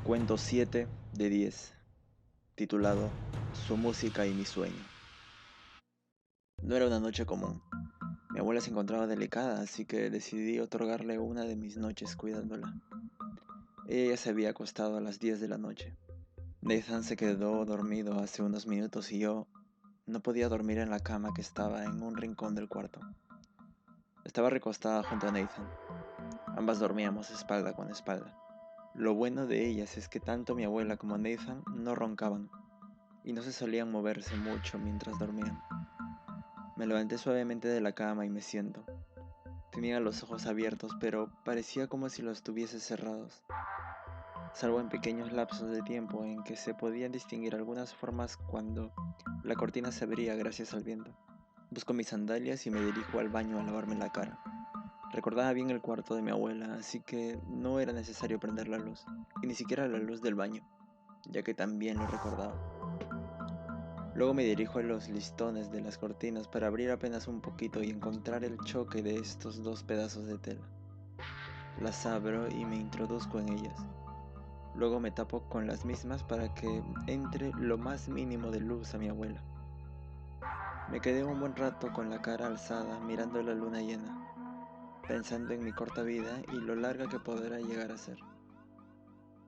Cuento 7 de 10, titulado Su música y mi sueño. No era una noche común. Mi abuela se encontraba delicada, así que decidí otorgarle una de mis noches cuidándola. Ella se había acostado a las 10 de la noche. Nathan se quedó dormido hace unos minutos y yo no podía dormir en la cama que estaba en un rincón del cuarto. Estaba recostada junto a Nathan. Ambas dormíamos espalda con espalda. Lo bueno de ellas es que tanto mi abuela como Nathan no roncaban y no se solían moverse mucho mientras dormían. Me levanté suavemente de la cama y me siento. Tenía los ojos abiertos, pero parecía como si los tuviese cerrados, salvo en pequeños lapsos de tiempo en que se podían distinguir algunas formas cuando la cortina se abría gracias al viento. Busco mis sandalias y me dirijo al baño a lavarme la cara. Recordaba bien el cuarto de mi abuela, así que no era necesario prender la luz, y ni siquiera la luz del baño, ya que también lo recordaba. Luego me dirijo a los listones de las cortinas para abrir apenas un poquito y encontrar el choque de estos dos pedazos de tela. Las abro y me introduzco en ellas. Luego me tapo con las mismas para que entre lo más mínimo de luz a mi abuela. Me quedé un buen rato con la cara alzada mirando la luna llena, pensando en mi corta vida y lo larga que podrá llegar a ser.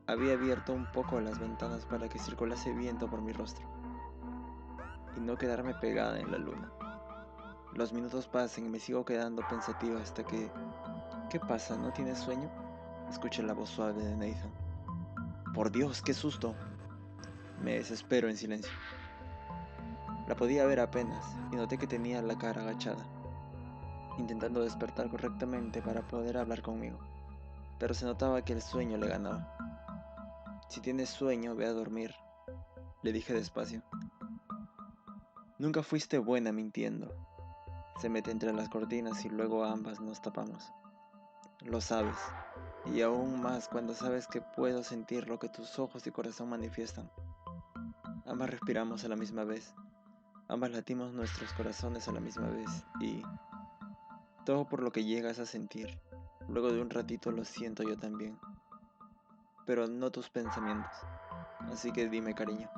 Había abierto un poco las ventanas para que circulase viento por mi rostro y no quedarme pegada en la luna. Los minutos pasan y me sigo quedando pensativa hasta que... ¿Qué pasa? ¿No tienes sueño? Escuché la voz suave de Nathan. Por Dios, qué susto. Me desespero en silencio. La podía ver apenas y noté que tenía la cara agachada, intentando despertar correctamente para poder hablar conmigo, pero se notaba que el sueño le ganaba. Si tienes sueño, ve a dormir, le dije despacio. Nunca fuiste buena mintiendo. Se mete entre las cortinas y luego ambas nos tapamos. Lo sabes, y aún más cuando sabes que puedo sentir lo que tus ojos y corazón manifiestan. Ambas respiramos a la misma vez, ambas latimos nuestros corazones a la misma vez y todo por lo que llegas a sentir. Luego de un ratito lo siento yo también, pero no tus pensamientos. Así que dime, cariño,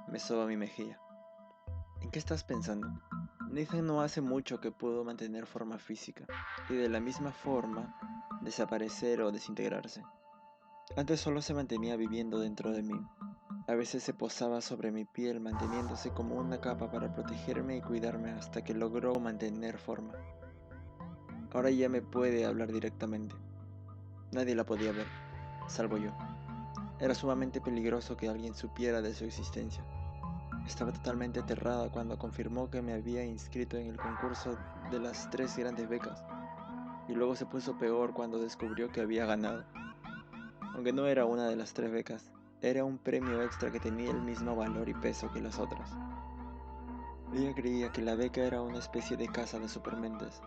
me soba mi mejilla. ¿En qué estás pensando? Nathan no hace mucho que pudo mantener forma física y de la misma forma desaparecer o desintegrarse. Antes solo se mantenía viviendo dentro de mí. A veces se posaba sobre mi piel manteniéndose como una capa para protegerme y cuidarme hasta que logró mantener forma. Ahora ya me puede hablar directamente. Nadie la podía ver, salvo yo. Era sumamente peligroso que alguien supiera de su existencia. Estaba totalmente aterrada cuando confirmó que me había inscrito en el concurso de las 3 grandes becas, y luego se puso peor cuando descubrió que había ganado. Aunque no era una de las 3 becas, era un premio extra que tenía el mismo valor y peso que las otras. Ella creía que la beca era una especie de casa de supermentes,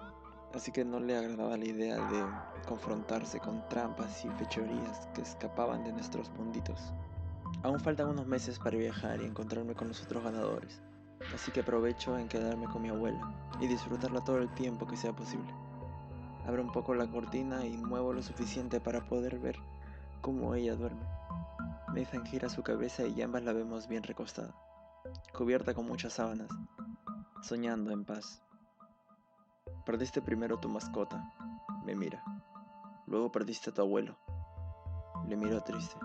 así que no le agradaba la idea de confrontarse con trampas y fechorías que escapaban de nuestros munditos. Aún faltan unos meses para viajar y encontrarme con los otros ganadores, así que aprovecho en quedarme con mi abuela y disfrutarla todo el tiempo que sea posible. Abro un poco la cortina y muevo lo suficiente para poder ver cómo ella duerme. Nathan gira su cabeza y ambas la vemos bien recostada, cubierta con muchas sábanas, soñando en paz. Perdiste primero tu mascota, me mira. Luego perdiste a tu abuelo, le miro triste.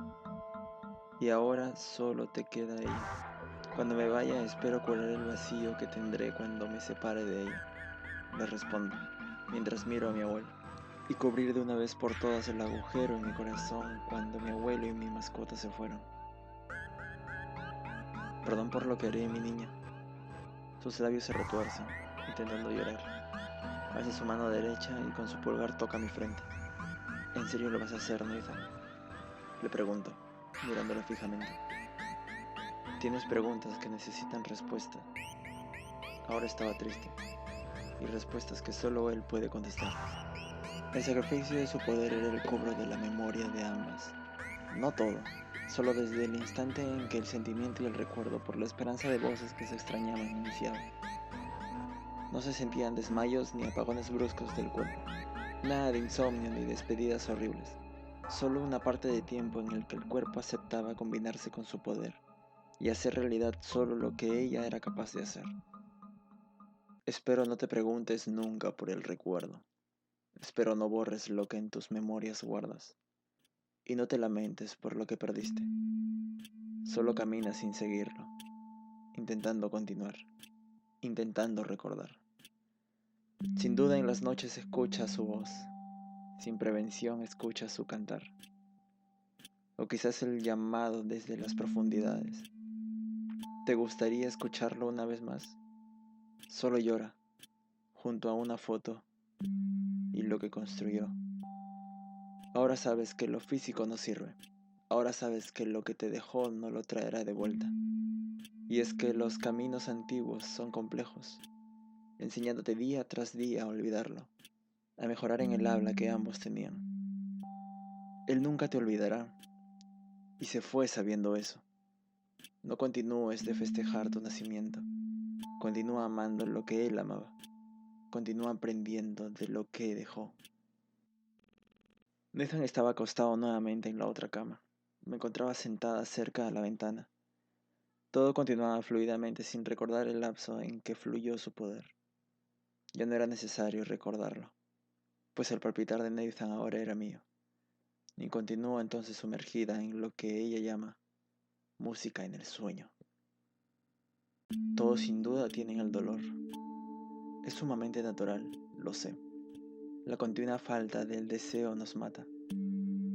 Y ahora solo te queda ella. Cuando me vaya espero curar el vacío que tendré cuando me separe de ella, le respondo, mientras miro a mi abuelo. Y cubrir de una vez por todas el agujero en mi corazón cuando mi abuelo y mi mascota se fueron. Perdón por lo que haré, mi niña. Sus labios se retuercen, intentando llorar. Alza su mano derecha y con su pulgar toca mi frente. ¿En serio lo vas a hacer, Nathan? Le pregunto, mirándola fijamente. Tienes preguntas que necesitan respuesta. Ahora estaba triste, y respuestas que solo él puede contestar. El sacrificio de su poder era el cobro de la memoria de ambas. No todo, solo desde el instante en que el sentimiento y el recuerdo por la esperanza de voces que se extrañaban iniciaba. No se sentían desmayos ni apagones bruscos del cuerpo. Nada de insomnio ni despedidas horribles. Solo una parte de tiempo en el que el cuerpo aceptaba combinarse con su poder y hacer realidad solo lo que ella era capaz de hacer. Espero no te preguntes nunca por el recuerdo. Espero no borres lo que en tus memorias guardas. Y no te lamentes por lo que perdiste. Solo camina sin seguirlo, intentando continuar, intentando recordar. Sin duda en las noches escucha su voz, sin prevención escucha su cantar. O quizás el llamado desde las profundidades. ¿Te gustaría escucharlo una vez más? Solo llora, junto a una foto y lo que construyó. Ahora sabes que lo físico no sirve. Ahora sabes que lo que te dejó no lo traerá de vuelta. Y es que los caminos antiguos son complejos, enseñándote día tras día a olvidarlo, a mejorar en el habla que ambos tenían. Él nunca te olvidará, y se fue sabiendo eso. No continúes de festejar tu nacimiento. Continúa amando lo que él amaba. Continúa aprendiendo de lo que dejó. Nathan estaba acostado nuevamente en la otra cama. Me encontraba sentada cerca de la ventana. Todo continuaba fluidamente sin recordar el lapso en que fluyó su poder. Ya no era necesario recordarlo, pues el palpitar de Nathan ahora era mío. Y continúo entonces sumergida en lo que ella llama música en el sueño. Todos sin duda tienen el dolor. Es sumamente natural, lo sé. La continua falta del deseo nos mata.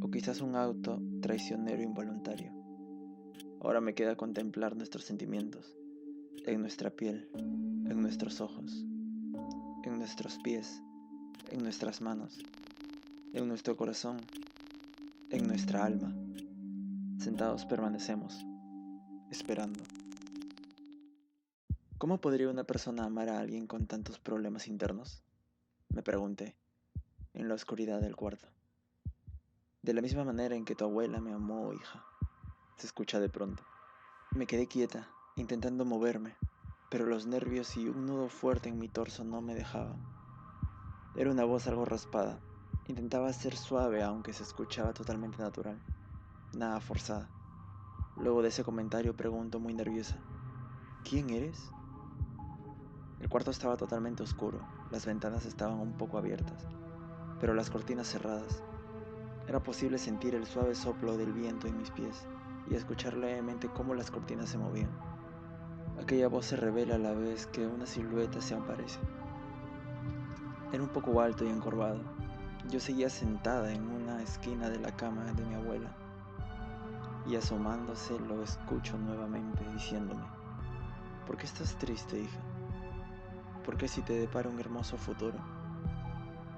O quizás un auto traicionero involuntario. Ahora me queda contemplar nuestros sentimientos, en nuestra piel, en nuestros ojos, en nuestros pies, en nuestras manos, en nuestro corazón, en nuestra alma. Sentados permanecemos, esperando. ¿Cómo podría una persona amar a alguien con tantos problemas internos? Me pregunté, en la oscuridad del cuarto. De la misma manera en que tu abuela me amó, hija, se escucha de pronto. Me quedé quieta, intentando moverme, pero los nervios y un nudo fuerte en mi torso no me dejaban. Era una voz algo raspada. Intentaba ser suave aunque se escuchaba totalmente natural, nada forzada. Luego de ese comentario pregunto muy nerviosa, ¿quién eres? El cuarto estaba totalmente oscuro, las ventanas estaban un poco abiertas, pero las cortinas cerradas. Era posible sentir el suave soplo del viento en mis pies y escuchar levemente cómo las cortinas se movían. Aquella voz se revela a la vez que una silueta se aparece. Era un poco alto y encorvado. Yo seguía sentada en una esquina de la cama de mi abuela y asomándose lo escucho nuevamente diciéndome, ¿por qué estás triste, hija? ¿Por qué si te depara un hermoso futuro?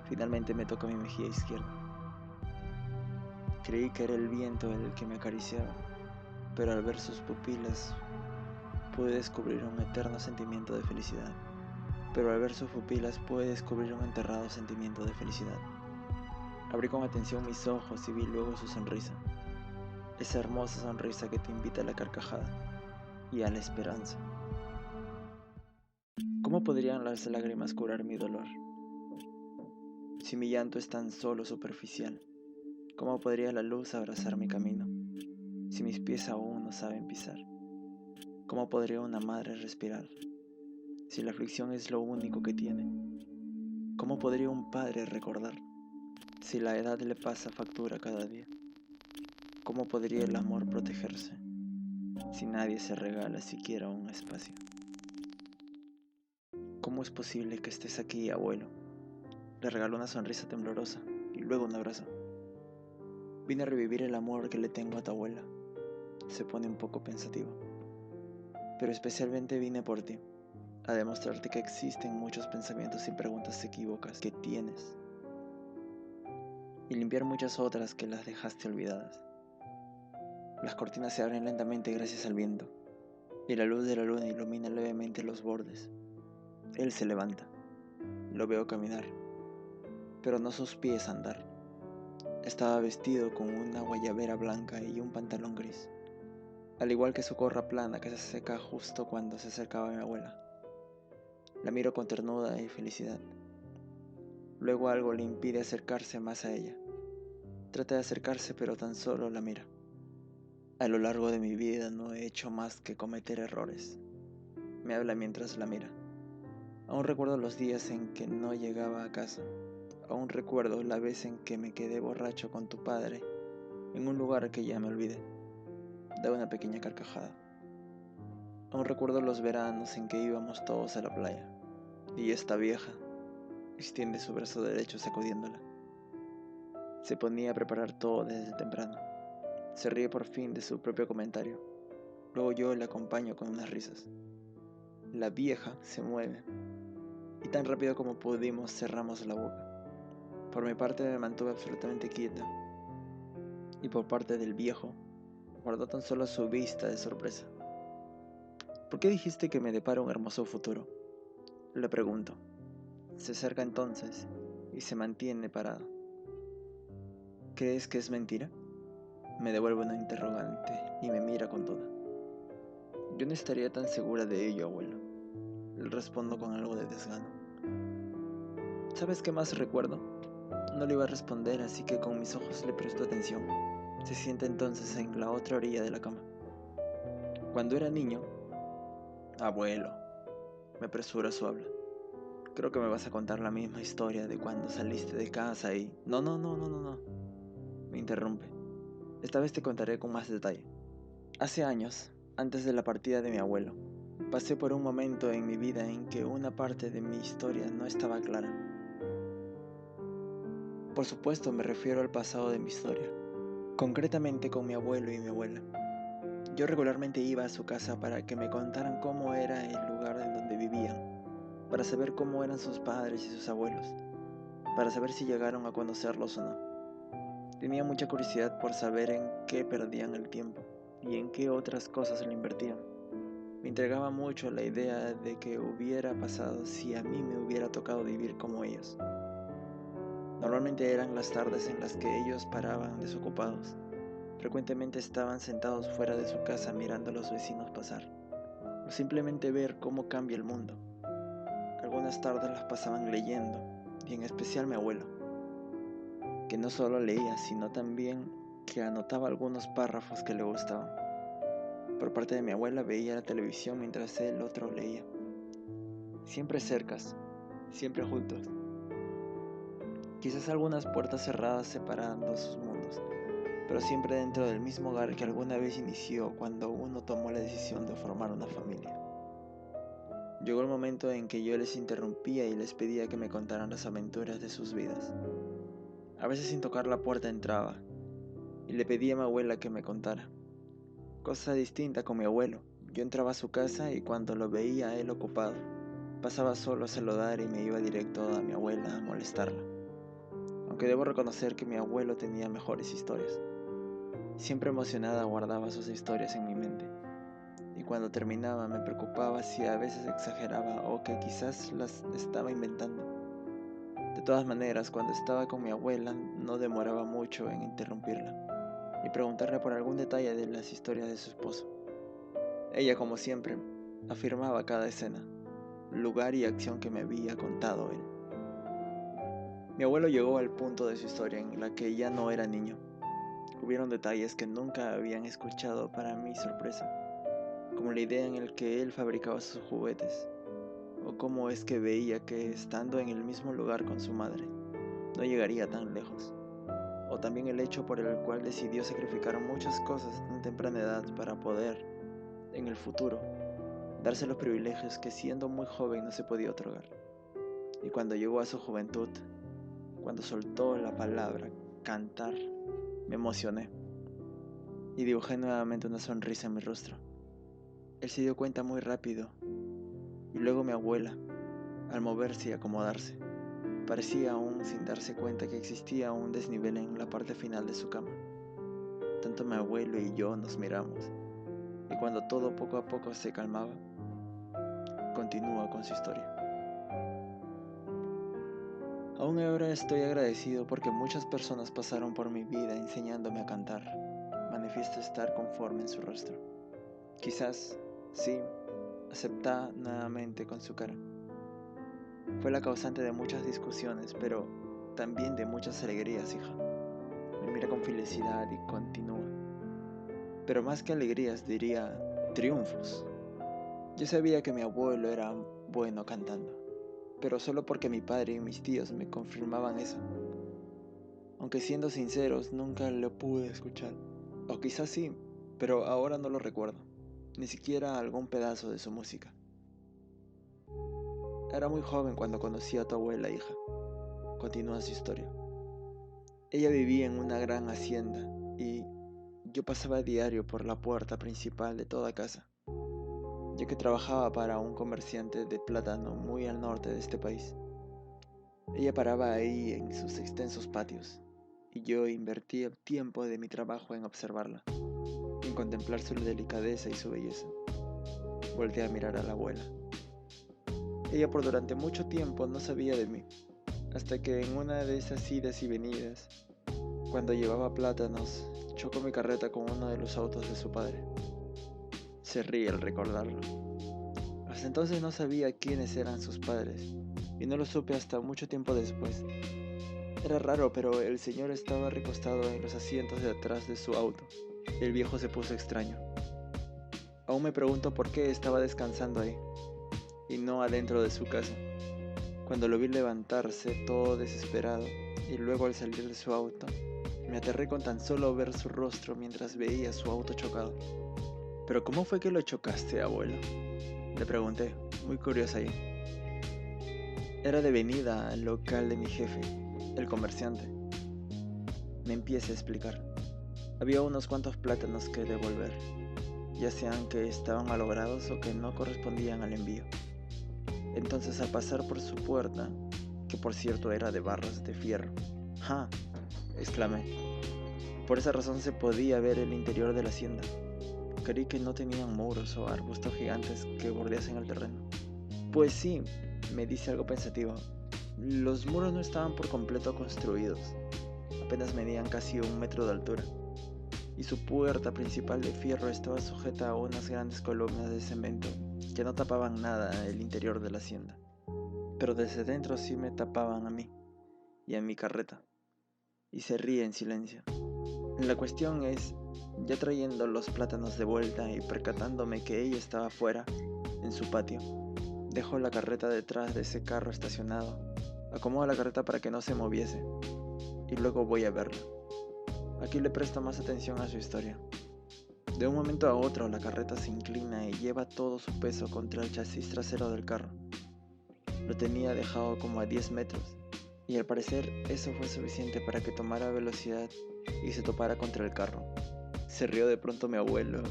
Finalmente me toca mi mejilla izquierda. Creí que era el viento el que me acariciaba, pero al ver sus pupilas pude descubrir un eterno sentimiento de felicidad. Pero al ver sus pupilas pude descubrir un enterrado sentimiento de felicidad. Abrí con atención mis ojos y vi luego su sonrisa. Esa hermosa sonrisa que te invita a la carcajada y a la esperanza. ¿Cómo podrían las lágrimas curar mi dolor? Si mi llanto es tan solo superficial, ¿cómo podría la luz abrazar mi camino? Si mis pies aún no saben pisar, ¿cómo podría una madre respirar? Si la aflicción es lo único que tiene, ¿cómo podría un padre recordar? Si la edad le pasa factura cada día, ¿cómo podría el amor protegerse? Si nadie se regala siquiera un espacio. ¿Cómo es posible que estés aquí, abuelo? Le regaló una sonrisa temblorosa y luego un abrazo. Vine a revivir el amor que le tengo a tu abuela. Se pone un poco pensativo. Pero especialmente vine por ti, a demostrarte que existen muchos pensamientos y preguntas equívocas que tienes, y limpiar muchas otras que las dejaste olvidadas. Las cortinas se abren lentamente gracias al viento, y la luz de la luna ilumina levemente los bordes. Él se levanta. Lo veo caminar, pero no sus pies andar. Estaba vestido con una guayabera blanca y un pantalón gris, al igual que su gorra plana que se seca justo cuando se acercaba a mi abuela. La miro con ternura y felicidad. Luego algo le impide acercarse más a ella. Trata de acercarse, pero tan solo la mira. A lo largo de mi vida no he hecho más que cometer errores. Me habla mientras la mira. Aún recuerdo los días en que no llegaba a casa. Aún recuerdo la vez en que me quedé borracho con tu padre en un lugar que ya me olvidé. Da una pequeña carcajada. Aún recuerdo los veranos en que íbamos todos a la playa. Y esta vieja extiende su brazo derecho sacudiéndola. Se ponía a preparar todo desde temprano. Se ríe por fin de su propio comentario. Luego yo le acompaño con unas risas. La vieja se mueve y tan rápido como pudimos cerramos la boca. Por mi parte me mantuve absolutamente quieta y por parte del viejo guardó tan solo su vista de sorpresa. ¿Por qué dijiste que me depara un hermoso futuro? Le pregunto. Se acerca entonces y se mantiene parado. ¿Crees que es mentira? Me devuelve una interrogante y me mira con duda. Yo no estaría tan segura de ello, abuelo. Le respondo con algo de desgano. ¿Sabes qué más recuerdo? No le iba a responder, así que con mis ojos le presto atención. Se sienta entonces en la otra orilla de la cama. Cuando era niño, abuelo, me apresura su habla. Creo que me vas a contar la misma historia de cuando saliste de casa y... No. Me interrumpe. Esta vez te contaré con más detalle. Hace años, antes de la partida de mi abuelo, pasé por un momento en mi vida en que una parte de mi historia no estaba clara. Por supuesto, me refiero al pasado de mi historia, concretamente con mi abuelo y mi abuela. Yo regularmente iba a su casa para que me contaran cómo era el lugar en donde vivían, para saber cómo eran sus padres y sus abuelos, para saber si llegaron a conocerlos o no. Tenía mucha curiosidad por saber en qué perdían el tiempo y en qué otras cosas lo invertían. Me intrigaba mucho la idea de qué hubiera pasado si a mí me hubiera tocado vivir como ellos. Normalmente eran las tardes en las que ellos paraban desocupados. Frecuentemente estaban sentados fuera de su casa mirando a los vecinos pasar, o simplemente ver cómo cambia el mundo. Algunas tardes las pasaban leyendo, y en especial mi abuelo, que no solo leía, sino también que anotaba algunos párrafos que le gustaban. Por parte de mi abuela veía la televisión mientras el otro leía. Siempre cercas, siempre juntos. Quizás algunas puertas cerradas separando sus mundos, pero siempre dentro del mismo hogar que alguna vez inició cuando uno tomó la decisión de formar una familia. Llegó el momento en que yo les interrumpía y les pedía que me contaran las aventuras de sus vidas. A veces sin tocar la puerta entraba y le pedía a mi abuela que me contara. Cosa distinta con mi abuelo. Yo entraba a su casa y cuando lo veía a él ocupado, pasaba solo a saludar y me iba directo a mi abuela a molestarla. Aunque debo reconocer que mi abuelo tenía mejores historias. Siempre emocionada guardaba sus historias en mi mente. Y cuando terminaba me preocupaba si a veces exageraba o que quizás las estaba inventando. De todas maneras, cuando estaba con mi abuela no demoraba mucho en interrumpirla y preguntarle por algún detalle de las historias de su esposo. Ella, como siempre, afirmaba cada escena, lugar y acción que me había contado él. Mi abuelo llegó al punto de su historia en la que ya no era niño. Hubieron detalles que nunca habían escuchado para mi sorpresa, como la idea en la que él fabricaba sus juguetes, o cómo es que veía que estando en el mismo lugar con su madre, no llegaría tan lejos, o también el hecho por el cual decidió sacrificar muchas cosas a tan temprana edad para poder, en el futuro, darse los privilegios que siendo muy joven no se podía otorgar. Y cuando llegó a su juventud, cuando soltó la palabra cantar, me emocioné y dibujé nuevamente una sonrisa en mi rostro. Él se dio cuenta muy rápido y luego mi abuela, al moverse y acomodarse, parecía aún sin darse cuenta que existía un desnivel en la parte final de su cama. Tanto mi abuelo y yo nos miramos y cuando todo poco a poco se calmaba, continúa con su historia. Aún ahora estoy agradecido porque muchas personas pasaron por mi vida enseñándome a cantar. Manifiesto estar conforme en su rostro. Quizás, sí, acepta nuevamente con su cara. Fue la causante de muchas discusiones, pero también de muchas alegrías, hija. mira con felicidad y continúa. Pero más que alegrías, diría triunfos. Yo sabía que mi abuelo era bueno cantando, pero solo porque mi padre y mis tíos me confirmaban eso. Aunque siendo sinceros, nunca lo pude escuchar. O quizás sí, pero ahora no lo recuerdo. Ni siquiera algún pedazo de su música. Era muy joven cuando conocí a tu abuela, hija. Continúa su historia. Ella vivía en una gran hacienda y yo pasaba a diario por la puerta principal de toda casa, ya que trabajaba para un comerciante de plátano muy al norte de este país. Ella paraba ahí en sus extensos patios y yo invertía tiempo de mi trabajo en observarla, en contemplar su delicadeza y su belleza. Volteé a mirar a la abuela. Ella por durante mucho tiempo no sabía de mí, hasta que en una de esas idas y venidas, cuando llevaba plátanos, chocó mi carreta con uno de los autos de su padre. Se ríe al recordarlo. Hasta entonces no sabía quiénes eran sus padres, y no lo supe hasta mucho tiempo después. Era raro, pero el señor estaba recostado en los asientos de atrás de su auto. El viejo se puso extraño. Aún me pregunto por qué estaba descansando ahí, y no adentro de su casa. Cuando lo vi levantarse todo desesperado, y luego al salir de su auto, me aterré con tan solo ver su rostro mientras veía su auto chocado. ¿Pero cómo fue que lo chocaste, abuelo?, le pregunté, muy curiosa yo. Era de venida al local de mi jefe, el comerciante. Me empieza a explicar. Había unos cuantos plátanos que devolver, ya sean que estaban malogrados o que no correspondían al envío. Entonces al pasar por su puerta, que por cierto era de barras de fierro, ¡ja!, exclamé. Por esa razón se podía ver el interior de la hacienda. Creí que no tenían muros o arbustos gigantes que bordeasen el terreno. Pues sí, me dice algo pensativo. Los muros no estaban por completo construidos. Apenas medían casi 1 metro de altura. Y su puerta principal de fierro estaba sujeta a unas grandes columnas de cemento que no tapaban nada el interior de la hacienda. Pero desde dentro sí me tapaban a mí y a mi carreta. Y se ríe en silencio. La cuestión es, ya trayendo los plátanos de vuelta y percatándome que ella estaba fuera, en su patio, dejo la carreta detrás de ese carro estacionado, acomodo la carreta para que no se moviese, y luego voy a verla. Aquí le presto más atención a su historia. De un momento a otro la carreta se inclina y lleva todo su peso contra el chasis trasero del carro. Lo tenía dejado como a 10 metros, y al parecer eso fue suficiente para que tomara velocidad y se topara contra el carro. Se rió de pronto mi abuelo,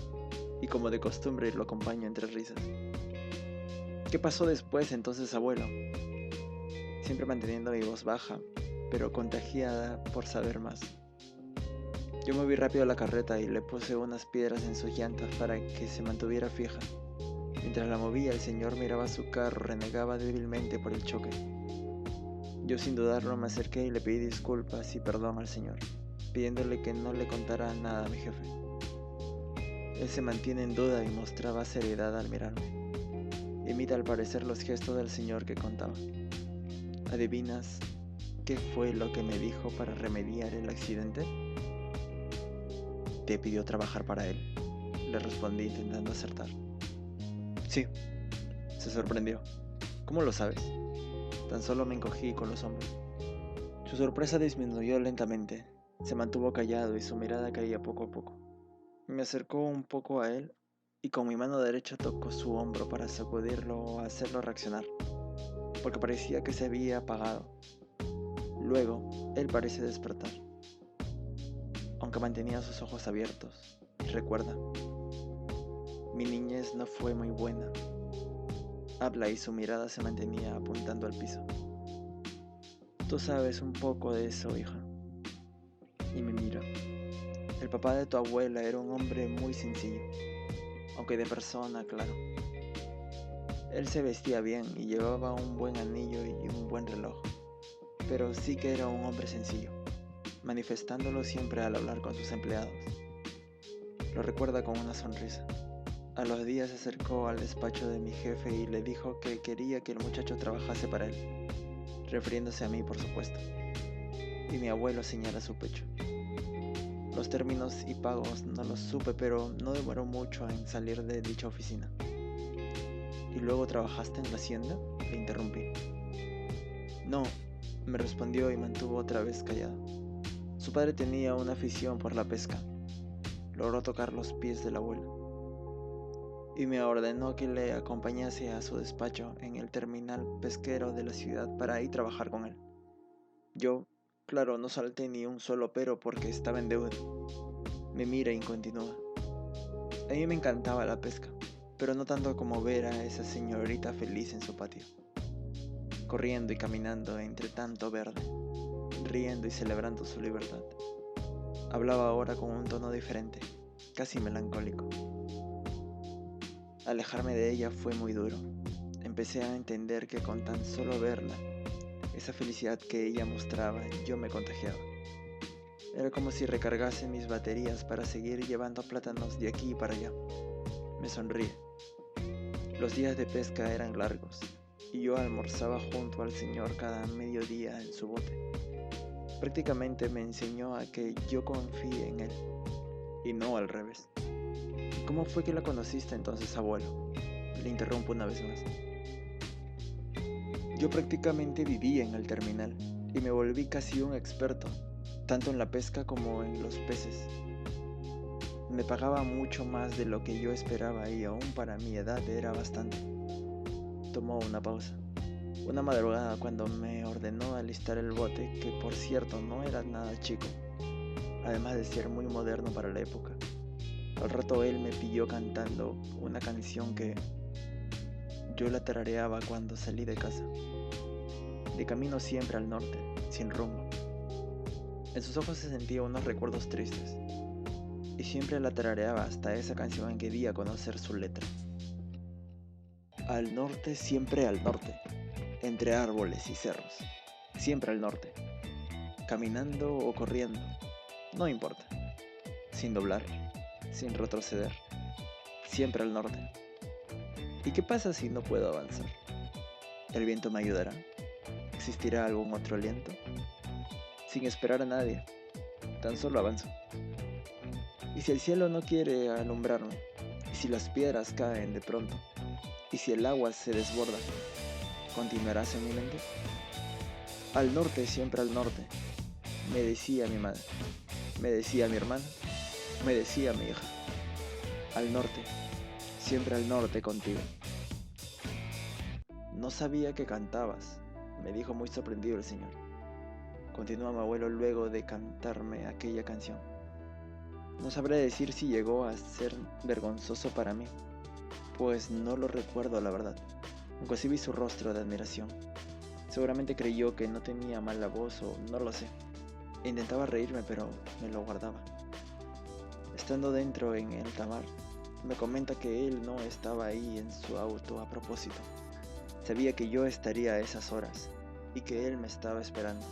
y como de costumbre lo acompaño entre risas. ¿Qué pasó después entonces, abuelo?, siempre manteniendo mi voz baja, pero contagiada por saber más. Yo moví rápido la carreta y le puse unas piedras en sus llantas para que se mantuviera fija. Mientras la movía, el señor miraba su carro, renegaba débilmente por el choque. Yo sin dudarlo me acerqué y le pedí disculpas y perdón al señor, pidiéndole que no le contara nada a mi jefe. Él se mantiene en duda y mostraba seriedad al mirarme. Imita al parecer los gestos del señor que contaba. ¿Adivinas qué fue lo que me dijo para remediar el accidente? ¿Te pidió trabajar para él?, le respondí intentando acertar. Sí, se sorprendió. ¿Cómo lo sabes? Tan solo me encogí con los hombros. Su sorpresa disminuyó lentamente. Se mantuvo callado y su mirada caía poco a poco. Me acercó un poco a él y con mi mano derecha tocó su hombro para sacudirlo o hacerlo reaccionar, porque parecía que se había apagado. Luego, él parece despertar, aunque mantenía sus ojos abiertos. Recuerda, mi niñez no fue muy buena. Habla y su mirada se mantenía apuntando al piso. Tú sabes un poco de eso, hija. Y me mira. El papá de tu abuela era un hombre muy sencillo, aunque de persona, claro. Él se vestía bien y llevaba un buen anillo y un buen reloj, pero sí que era un hombre sencillo, manifestándolo siempre al hablar con sus empleados. Lo recuerda con una sonrisa. A los días se acercó al despacho de mi jefe y le dijo que quería que el muchacho trabajase para él, refiriéndose a mí, por supuesto. Y mi abuelo señala su pecho. Los términos y pagos no los supe, pero no demoró mucho en salir de dicha oficina. ¿Y luego trabajaste en la hacienda?, le interrumpí. No, me respondió y mantuvo otra vez callado. Su padre tenía una afición por la pesca. Logró tocar los pies del abuelo y me ordenó que le acompañase a su despacho en el terminal pesquero de la ciudad para ahí trabajar con él. Yo, claro, no salté ni un solo pero porque estaba en deuda. Me mira y continúa. A mí me encantaba la pesca, pero no tanto como ver a esa señorita feliz en su patio, corriendo y caminando entre tanto verde, riendo y celebrando su libertad. Hablaba ahora con un tono diferente, casi melancólico. Alejarme de ella fue muy duro. Empecé a entender que con tan solo verla, esa felicidad que ella mostraba, yo me contagiaba. Era como si recargase mis baterías para seguir llevando plátanos de aquí para allá. Me sonríe. Los días de pesca eran largos y yo almorzaba junto al señor cada mediodía en su bote. Prácticamente me enseñó a que yo confíe en él y no al revés. ¿Cómo fue que la conociste entonces, abuelo?, le interrumpo una vez más. Yo prácticamente vivía en el terminal y me volví casi un experto, tanto en la pesca como en los peces. Me pagaba mucho más de lo que yo esperaba y aún para mi edad era bastante. Tomó una pausa. Una madrugada cuando me ordenó alistar el bote, que por cierto no era nada chico, además de ser muy moderno para la época. Al rato él me pilló cantando una canción que yo la tarareaba cuando salí de casa. De camino siempre al norte, sin rumbo. En sus ojos se sentía unos recuerdos tristes, y siempre la tarareaba hasta esa canción en que di a conocer su letra. Al norte, siempre al norte, entre árboles y cerros, siempre al norte, caminando o corriendo, no importa, sin doblar, sin retroceder, siempre al norte. ¿Y qué pasa si no puedo avanzar? ¿El viento me ayudará? ¿Existirá algún otro aliento? Sin esperar a nadie, tan solo avanzo. ¿Y si el cielo no quiere alumbrarme? ¿Y si las piedras caen de pronto? ¿Y si el agua se desborda? ¿Continuarás en mi mente? Al norte, siempre al norte, me decía mi madre, me decía mi hermana, me decía mi hija. Al norte, siempre al norte contigo. No sabía que cantabas, me dijo muy sorprendido el señor. Continúa mi abuelo luego de cantarme aquella canción. No sabré decir si llegó a ser vergonzoso para mí, pues no lo recuerdo la verdad, aunque sí vi su rostro de admiración. Seguramente creyó que no tenía mala voz o no lo sé. Intentaba reírme, pero me lo guardaba. Estando dentro en el tamar, me comenta que él no estaba ahí en su auto a propósito. Sabía que yo estaría a esas horas y que él me estaba esperando.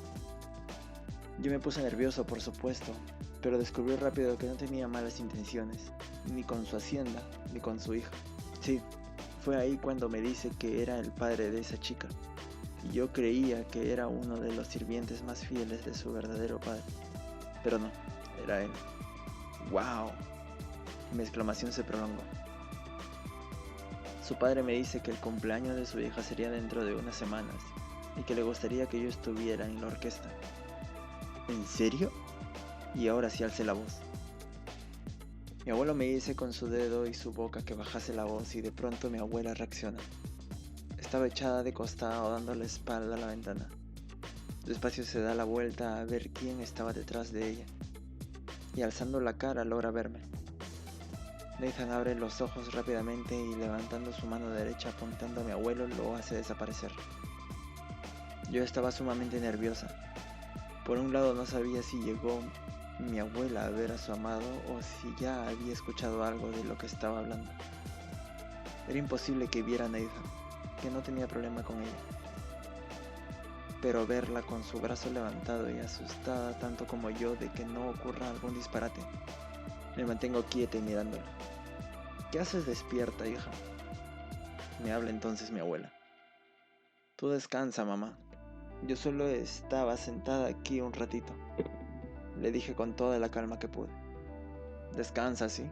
Yo me puse nervioso, por supuesto, pero descubrí rápido que no tenía malas intenciones, ni con su hacienda, ni con su hija. Sí, fue ahí cuando me dice que era el padre de esa chica, y yo creía que era uno de los sirvientes más fieles de su verdadero padre. Pero no, era él. ¡Wow! Mi exclamación se prolongó. Su padre me dice que el cumpleaños de su hija sería dentro de unas semanas y que le gustaría que yo estuviera en la orquesta. ¿En serio? Y ahora sí alcé la voz. Mi abuelo me dice con su dedo y su boca que bajase la voz y de pronto mi abuela reacciona. Estaba echada de costado dando la espalda a la ventana. Despacio se da la vuelta a ver quién estaba detrás de ella y alzando la cara logra verme. Nathan abre los ojos rápidamente y levantando su mano derecha apuntando a mi abuelo lo hace desaparecer. Yo estaba sumamente nerviosa. Por un lado no sabía si llegó mi abuela a ver a su amado o si ya había escuchado algo de lo que estaba hablando. Era imposible que viera a Nathan, que no tenía problema con ella. Pero verla con su brazo levantado y asustada tanto como yo de que no ocurra algún disparate, me mantengo quieta y mirándola. ¿Qué haces despierta, hija? Me habla entonces mi abuela. Tú descansa, mamá. Yo solo estaba sentada aquí un ratito. le dije con toda la calma que pude. Descansa, ¿sí?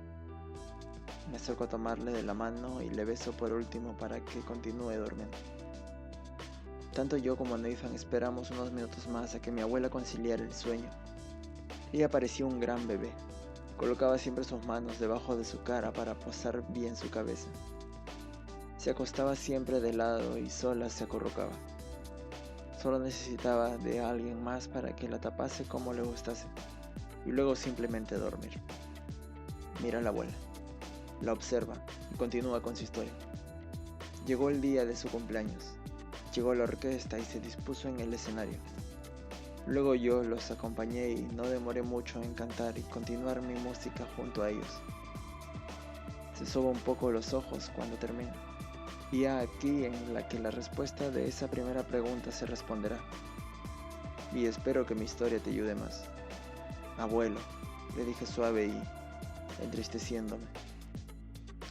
Me acerco a tomarle de la mano y le beso por último para que continúe durmiendo. Tanto yo como Nathan esperamos unos minutos más a que mi abuela conciliara el sueño. Ella parecía un gran bebé. Colocaba siempre sus manos debajo de su cara para posar bien su cabeza. Se acostaba siempre de lado y sola se acurrucaba. Solo necesitaba de alguien más para que la tapase como le gustase, y luego simplemente dormir. Mira a la abuela, la observa y continúa con su historia. Llegó el día de su cumpleaños. Llegó la orquesta y se dispuso en el escenario. Luego yo los acompañé y no demoré mucho en cantar y continuar mi música junto a ellos. Se soba un poco los ojos cuando termino. Y aquí en la que la respuesta de esa primera pregunta se responderá. Y espero que mi historia te ayude más. Abuelo, le dije suave y entristeciéndome.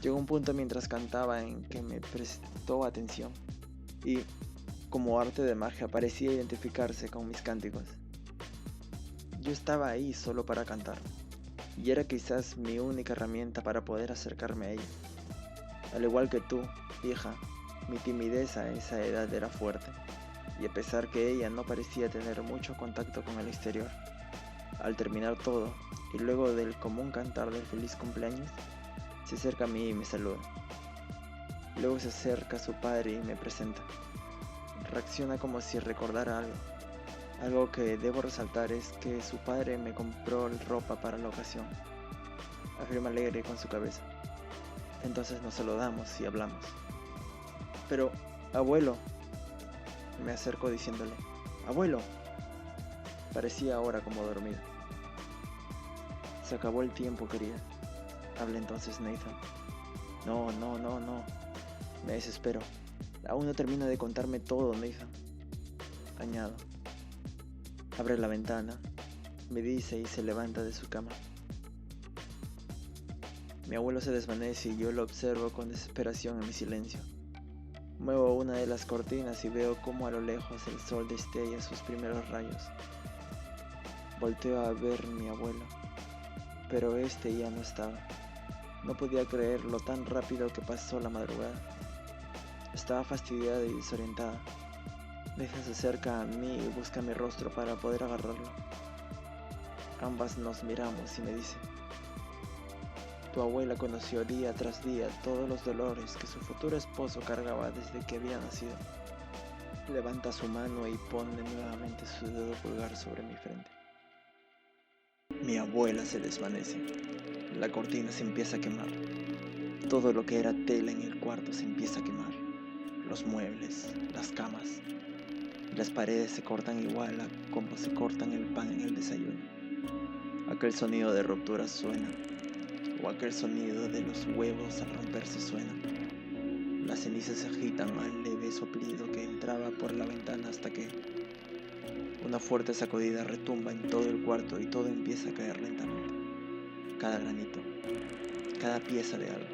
Llegó un punto mientras cantaba en que me prestó atención y, como arte de magia, parecía identificarse con mis cánticos. Yo estaba ahí solo para cantar, y era quizás mi única herramienta para poder acercarme a ella. Al igual que tú, hija, mi timidez a esa edad era fuerte, y a pesar que ella no parecía tener mucho contacto con el exterior, al terminar todo, y luego del común cantar del feliz cumpleaños, se acerca a mí y me saluda. Luego se acerca a su padre y me presenta. Reacciona como si recordara algo. Algo que debo resaltar es que su padre me compró ropa para la ocasión. Afirma alegre con su cabeza. Entonces nos saludamos y hablamos. Pero, abuelo, me acerco diciéndole, abuelo. Parecía ahora como dormido. Se acabó el tiempo, querida. Habla entonces Nathan. No. Me desespero. Aún no termina de contarme todo, Nathan. Añado. Abre la ventana, me dice y se levanta de su cama. Mi abuelo se desvanece y yo lo observo con desesperación en mi silencio. Muevo una de las cortinas y veo cómo a lo lejos el sol destella sus primeros rayos. Volteo a ver a mi abuelo, pero este ya no estaba. No podía creer lo tan rápido que pasó la madrugada. Estaba fastidiada y desorientada. Nathan se acerca a mí y busca mi rostro para poder agarrarlo. Ambas nos miramos y me dice, tu abuela conoció día tras día todos los dolores que su futuro esposo cargaba desde que había nacido. Levanta su mano y pone nuevamente su dedo pulgar sobre mi frente. Mi abuela se desvanece. La cortina se empieza a quemar. Todo lo que era tela en el cuarto se empieza a quemar. Los muebles, las camas. Las paredes se cortan igual a como se cortan el pan en el desayuno. Aquel sonido de ruptura suena, o aquel sonido de los huevos al romperse suena. Las cenizas se agitan al leve soplido que entraba por la ventana hasta que una fuerte sacudida retumba en todo el cuarto y todo empieza a caer lentamente. Cada granito, cada pieza de algo,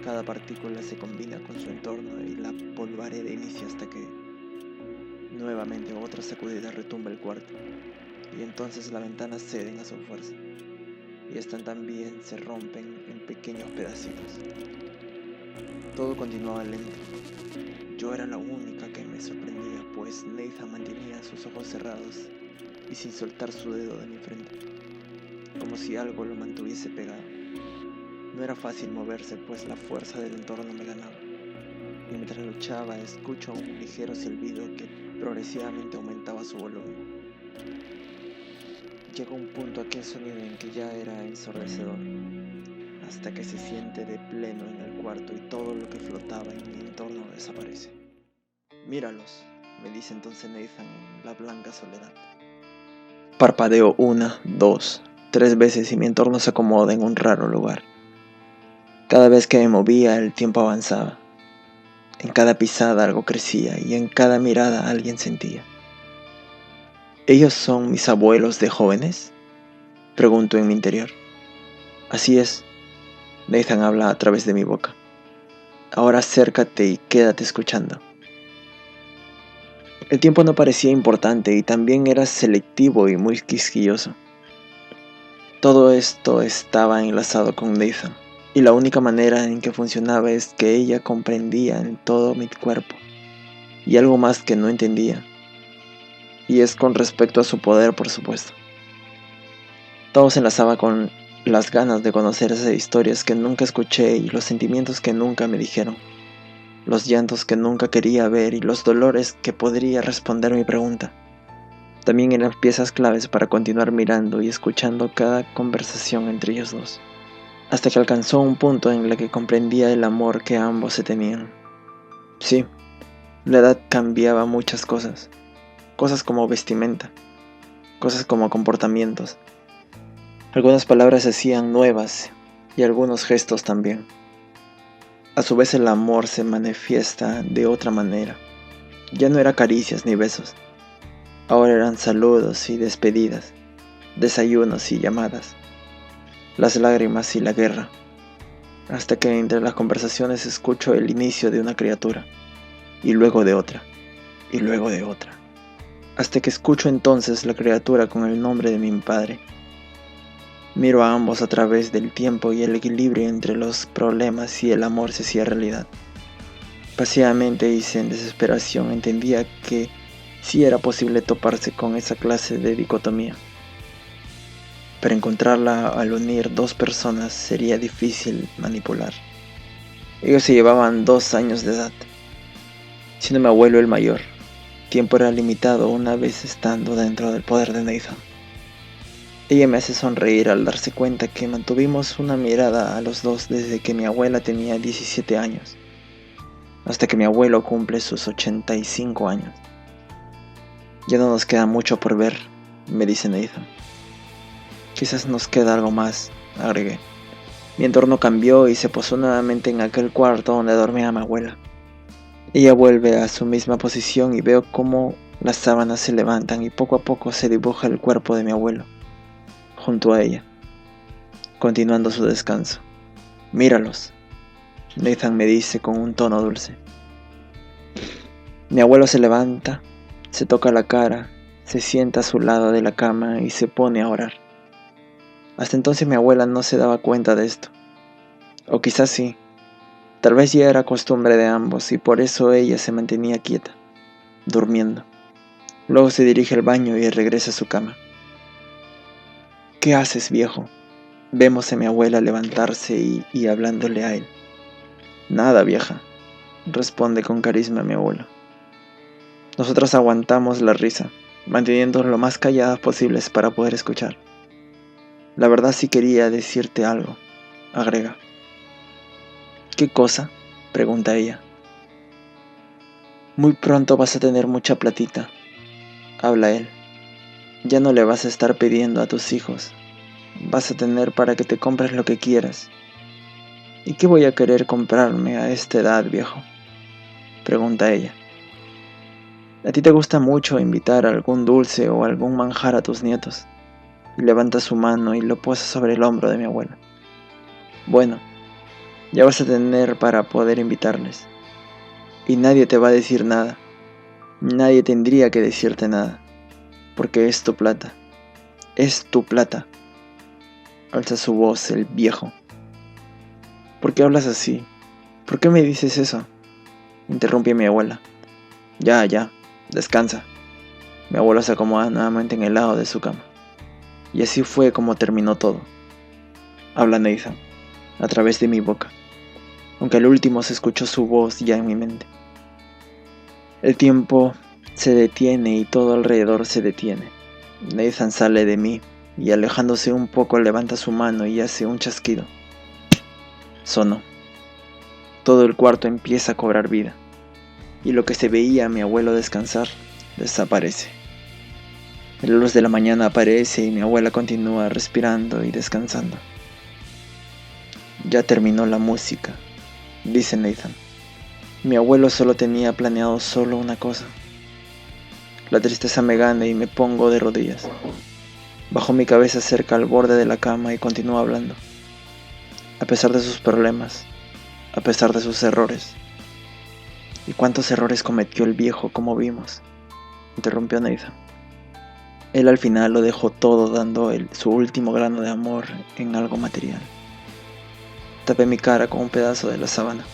cada partícula se combina con su entorno y la polvareda inicia hasta que nuevamente otra sacudida retumba el cuarto, y entonces las ventanas ceden a su fuerza, y estas también se rompen en pequeños pedacitos. Todo continuaba lento. Yo era la única que me sorprendía, pues Nathan mantenía sus ojos cerrados y sin soltar su dedo de mi frente, como si algo lo mantuviese pegado. No era fácil moverse, pues la fuerza del entorno me ganaba, y mientras luchaba escucho un ligero silbido que progresivamente aumentaba su volumen. Llegó un punto aquel sonido en que ya era ensordecedor, hasta que se siente de pleno en el cuarto y todo lo que flotaba en mi entorno desaparece. Míralos, me dice entonces Nathan en la blanca soledad. Parpadeo 1, 2, 3 veces y mi entorno se acomoda en un raro lugar. Cada vez que me movía el tiempo avanzaba. En cada pisada algo crecía y en cada mirada alguien sentía. ¿Ellos son mis abuelos de jóvenes?, pregunto en mi interior. Así es, Nathan habla a través de mi boca. Ahora acércate y quédate escuchando. El tiempo no parecía importante y también era selectivo y muy quisquilloso. Todo esto estaba enlazado con Nathan, y la única manera en que funcionaba es que ella comprendía en todo mi cuerpo, y algo más que no entendía, y es con respecto a su poder, por supuesto. Todo se enlazaba con las ganas de conocer esas historias que nunca escuché y los sentimientos que nunca me dijeron, los llantos que nunca quería ver y los dolores que podría responder mi pregunta. También eran piezas claves para continuar mirando y escuchando cada conversación entre ellos dos, hasta que alcanzó un punto en el que comprendía el amor que ambos se tenían. Sí, la edad cambiaba muchas cosas, cosas como vestimenta, cosas como comportamientos. Algunas palabras se hacían nuevas y algunos gestos también. A su vez el amor se manifiesta de otra manera. Ya no era caricias ni besos, ahora eran saludos y despedidas, desayunos y llamadas, las lágrimas y la guerra, hasta que entre las conversaciones escucho el inicio de una criatura, y luego de otra, y luego de otra, hasta que escucho entonces la criatura con el nombre de mi padre. Miro a ambos a través del tiempo y el equilibrio entre los problemas y el amor se hacía realidad. Pasivamente y sin desesperación entendía que sí era posible toparse con esa clase de dicotomía. Pero encontrarla al unir dos personas sería difícil manipular. Ellos se llevaban 2 años de edad, siendo mi abuelo el mayor. Tiempo era limitado una vez estando dentro del poder de Nathan. Ella me hace sonreír al darse cuenta que mantuvimos una mirada a los dos desde que mi abuela tenía 17 años, hasta que mi abuelo cumple sus 85 años. Ya no nos queda mucho por ver, me dice Nathan. Quizás nos queda algo más, agregué. Mi entorno cambió y se posó nuevamente en aquel cuarto donde dormía mi abuela. Ella vuelve a su misma posición y veo cómo las sábanas se levantan y poco a poco se dibuja el cuerpo de mi abuelo, junto a ella, continuando su descanso. Míralos, Nathan me dice con un tono dulce. Mi abuelo se levanta, se toca la cara, se sienta a su lado de la cama y se pone a orar. Hasta entonces mi abuela no se daba cuenta de esto. O quizás sí. Tal vez ya era costumbre de ambos y por eso ella se mantenía quieta, durmiendo. Luego se dirige al baño y regresa a su cama. ¿Qué haces, viejo? Vemos a mi abuela levantarse y hablándole a él. Nada, vieja, responde con carisma mi abuelo. Nosotras aguantamos la risa, manteniendo lo más calladas posibles para poder escuchar. La verdad sí quería decirte algo, agrega. ¿Qué cosa?, pregunta ella. Muy pronto vas a tener mucha platita, habla él. Ya no le vas a estar pidiendo a tus hijos. Vas a tener para que te compres lo que quieras. ¿Y qué voy a querer comprarme a esta edad, viejo?, pregunta ella. ¿A ti te gusta mucho invitar algún dulce o algún manjar a tus nietos? Y levanta su mano y lo posa sobre el hombro de mi abuela. Bueno, ya vas a tener para poder invitarles. Y nadie te va a decir nada. Nadie tendría que decirte nada. Porque es tu plata. Es tu plata. Alza su voz el viejo. ¿Por qué hablas así? ¿Por qué me dices eso?, interrumpe mi abuela. Ya, descansa. Mi abuelo se acomoda nuevamente en el lado de su cama. Y así fue como terminó todo. Habla Nathan, a través de mi boca, aunque al último se escuchó su voz ya en mi mente. El tiempo se detiene y todo alrededor se detiene. Nathan sale de mí y alejándose un poco levanta su mano y hace un chasquido. Sonó. Todo el cuarto empieza a cobrar vida, y lo que se veía a mi abuelo descansar, desaparece. La luz de la mañana aparece y mi abuela continúa respirando y descansando. Ya terminó la música, dice Nathan. Mi abuelo solo tenía planeado solo una cosa. La tristeza me gana y me pongo de rodillas. Bajo mi cabeza cerca al borde de la cama y continúo hablando. A pesar de sus problemas, a pesar de sus errores. ¿Y cuántos errores cometió el viejo, como vimos?, interrumpió Nathan. Él al final lo dejó todo dando su último grano de amor en algo material. Tapé mi cara con un pedazo de la sábana.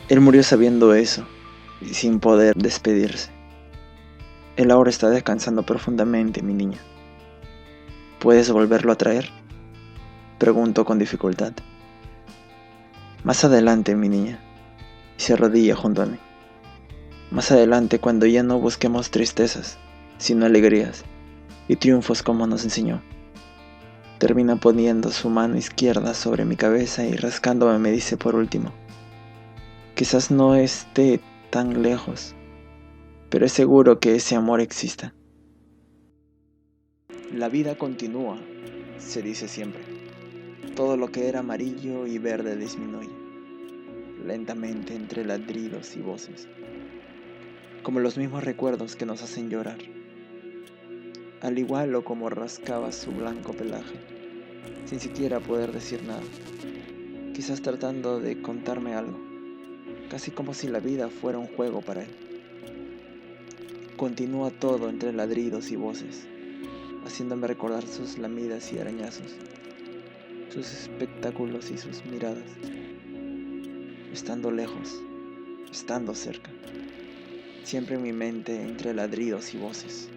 Él murió sabiendo eso y sin poder despedirse. Él ahora está descansando profundamente, mi niña. ¿Puedes volverlo a traer? Preguntó con dificultad. Más adelante, mi niña. Y se arrodilla junto a mí. Más adelante, cuando ya no busquemos tristezas, sino alegrías y triunfos como nos enseñó. Termina poniendo su mano izquierda sobre mi cabeza y rascándome me dice por último: quizás no esté tan lejos, pero es seguro que ese amor exista. La vida continúa, se dice siempre. Todo lo que era amarillo y verde disminuye, lentamente entre ladridos y voces, como los mismos recuerdos que nos hacen llorar. Al igual o como rascaba su blanco pelaje, sin siquiera poder decir nada, quizás tratando de contarme algo, casi como si la vida fuera un juego para él. Continúa todo entre ladridos y voces, haciéndome recordar sus lamidas y arañazos, sus espectáculos y sus miradas, estando lejos, estando cerca, siempre en mi mente entre ladridos y voces.